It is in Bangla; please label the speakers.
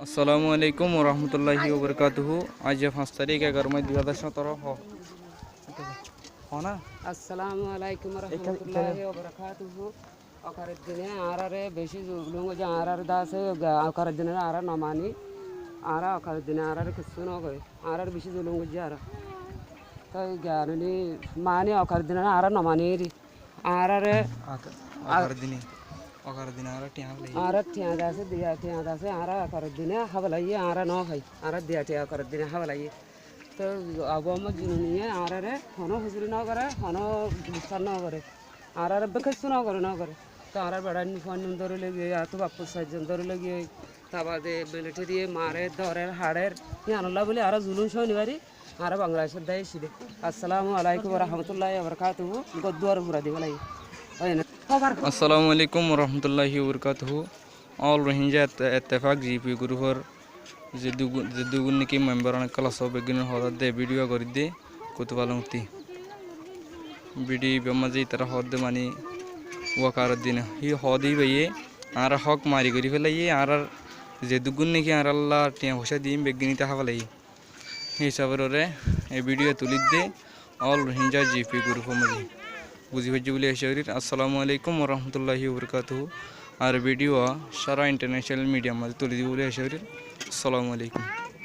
Speaker 1: আসসালামু আলাইকুম ওরহমতুল্লাহি ওবরকাতুহু। আজ 5 তারিখ 11 মে 2017 না।
Speaker 2: আসসালামু আলাইকুম রহমতুল্লাহি ওয়া বারাকাতুহু। আকারের দিনে আরারে বেশি জুলুম যে আরার দাসে আকারের দিনে আরা নমানি আরা আকারের দিনে আরারে কিছু ন করে আরার বেশি জুলুম যে আরা তাই জ্ঞানী মানি আকারের দিনে আরা নমানি রি আরারে
Speaker 1: আকার দিনে
Speaker 2: আরা টিয়া দাসে দিয়া টিয়া দাসে আরা আকারের দিনে হাবলাই আরা ন হয় আরা দিয়া টিয়া আকারের দিনে হাবলাই তো আবহাওয়া জুনুনিয়ে আরারে হনো হুজুরি ন করে হনো বিচার ন করে আরারে বেকেসু ন করে তো আরার বেড়ার ফোন ধরে লেগে এত বাপু সাইজন ধরে লেগে তা বাদে বেলেটে দিয়ে মারের দরের হাড়ের ইয়ানুল্লাহ বলে আরা জুলুম শনিবারি আরা বাংলাদেশের দায় ছিল। আসসালামু আলাইকুম রহমতুল্লাহ বরকাতুহু গদ্দুয়ার ঘুরা দিব লাগে।
Speaker 1: আসসালামু আলাইকুম ওরহমতুল্লাহি ওবরকাতুহু। অল রোহিঙ্গা ইত্তেফাক জিপি গ্রুপের যে দুগুণ নাকি মেম্বার অনেক ক্লাস বেগিন হঠাৎ দে ভিডিও করে দে কুতুবালংতি ভিডিও বেমাজি তারা হদ মানে ওয়াকার দিন হি হদি বাইয়ে আর হক মারি করি ফেলাইয়ে আর যে দুগুণ নাকি আর আল্লাহ টিয়া পয়সা দিম বেগিনিতে হাফালাই হিসাবের ওরে এই ভিডিও তুলি দে অল রোহিঙ্গা জিপি গ্রুপের মাঝে বুঝি ভাজ্য বলে শরীর। আসসালামু আলাইকুম ওরহমতুল্লাহি ওবরকাতুহু। আর ভিডিও সারা ইন্টারন্যাশনাল মিডিয়া মাঝে তুলে দিব বলে শরীর। আসসালামু আলাইকুম।